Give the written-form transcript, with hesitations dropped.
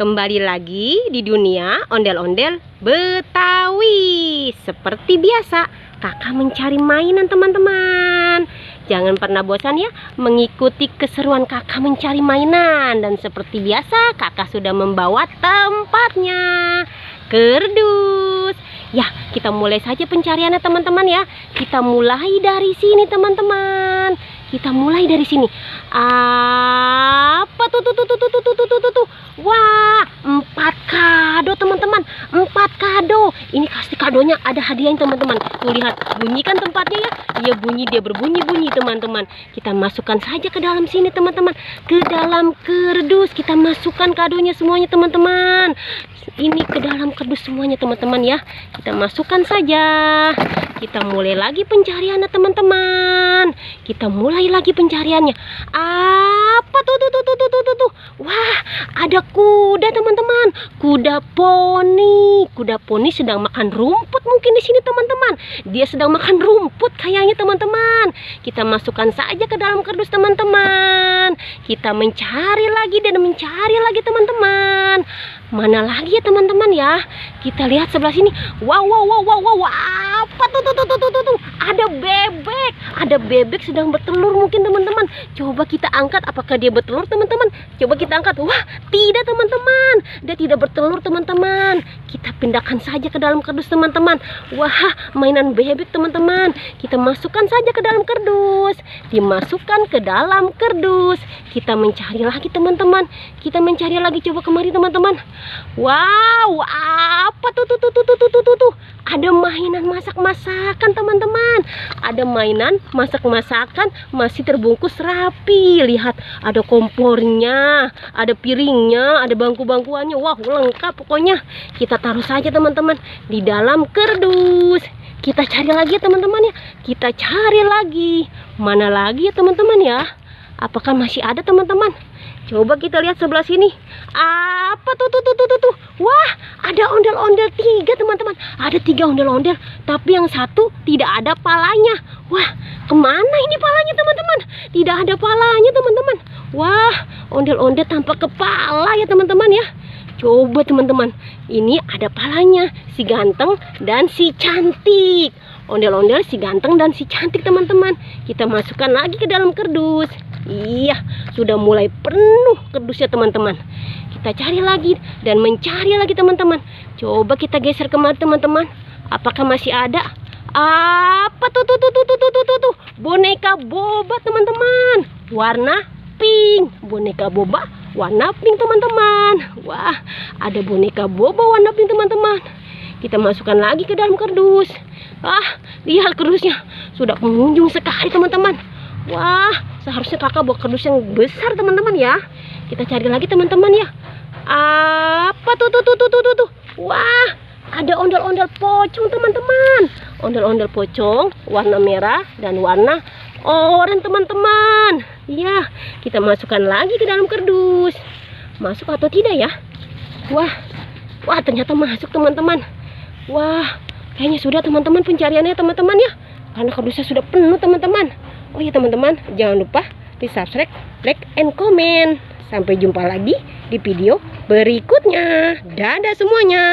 Kembali lagi di dunia ondel-ondel Betawi. Seperti biasa, kakak mencari mainan teman-teman. Jangan pernah bosan ya mengikuti keseruan kakak mencari mainan. Dan seperti biasa, kakak sudah membawa tempatnya, kerdus. Ya, kita mulai saja pencariannya teman-teman ya. Kita mulai dari sini teman-teman. Kita mulai dari sini. Apa tuh? Wah, 4 kado teman-teman. 4 kado. Ini pasti kadonya ada hadiahnya teman-teman. Tuh lihat, bunyikan tempatnya ya. Dia berbunyi-bunyi teman-teman. Kita masukkan saja ke dalam sini teman-teman. Ke dalam kerdus kita masukkan kadonya semuanya teman-teman. Ini ke dalam kerdus semuanya teman-teman ya. Kita masukkan saja. Kita mulai lagi pencariannya teman-teman. Kita mulai lagi pencariannya. Apa tuh? Wah, ada kuda teman-teman. Kuda poni. Kuda poni sedang makan rumput mungkin di sini teman-teman. Dia sedang makan rumput kayaknya teman-teman. Kita masukkan saja ke dalam kerdus teman-teman. Kita mencari lagi dan mencari lagi teman-teman. Mana lagi ya teman-teman ya? Kita lihat sebelah sini. Wow. Apa tuh? Ada bebek. Ada bebek sedang bertelur mungkin teman-teman. Coba kita angkat, apakah dia bertelur teman-teman? Coba kita angkat. Wah, tidak teman-teman. Dia tidak bertelur teman-teman. Kita pindahkan saja ke dalam kerdus teman-teman. Wah, mainan bebek teman-teman. Kita masukkan saja ke dalam kerdus. Dimasukkan ke dalam kerdus. Kita mencari lagi teman-teman. Kita mencari lagi, coba kemari teman-teman. Wow, apa tuh? Ada mainan masak-masakan teman-teman. Ada mainan masak-masakan masih terbungkus rapi. Lihat, ada kompornya, ada piringnya, ada bangku-bangkuannya. Wah, lengkap pokoknya. Kita taruh saja teman-teman di dalam kerdus. Kita cari lagi ya teman-teman ya. Kita cari lagi. Mana lagi ya teman-teman ya? Apakah masih ada teman-teman? Coba kita lihat sebelah sini. Apa tuh? Wah, ada ondel-ondel 3 teman-teman. Ada 3 ondel-ondel, tapi yang satu tidak ada palanya. Wah, kemana ini palanya teman-teman? Tidak ada palanya teman-teman. Wah, ondel-ondel tanpa kepala ya teman-teman ya. Coba teman-teman, ini ada palanya, si ganteng dan si cantik. Ondel-ondel si ganteng dan si cantik teman-teman. Kita masukkan lagi ke dalam kerdus. Iya, sudah mulai penuh kerdusnya teman-teman. Kita cari lagi dan mencari lagi teman-teman. Coba kita geser kemari teman-teman. Apakah masih ada? Apa tuh? Boneka boba teman-teman. Warna pink. Boneka boba warna pink teman-teman. Wah, ada boneka boba warna pink teman-teman. Kita masukkan lagi ke dalam kerdus. Lihat kerdusnya. Sudah pengunjung sekali teman-teman. Wah, seharusnya kakak bawa kerdus yang besar teman-teman ya. Kita cari lagi teman-teman ya. Apa tuh? Wah, ada ondel-ondel pocong teman-teman. Ondel-ondel pocong warna merah dan warna oranye teman-teman. Ya, kita masukkan lagi ke dalam kerdus. Masuk atau tidak ya? Wah, ternyata masuk teman-teman. Wah, kayaknya sudah teman-teman pencariannya teman-teman ya. Karena kerdusnya sudah penuh teman-teman. Oh ya teman-teman, jangan lupa di subscribe, like, and comment. Sampai jumpa lagi di video berikutnya. Dadah semuanya.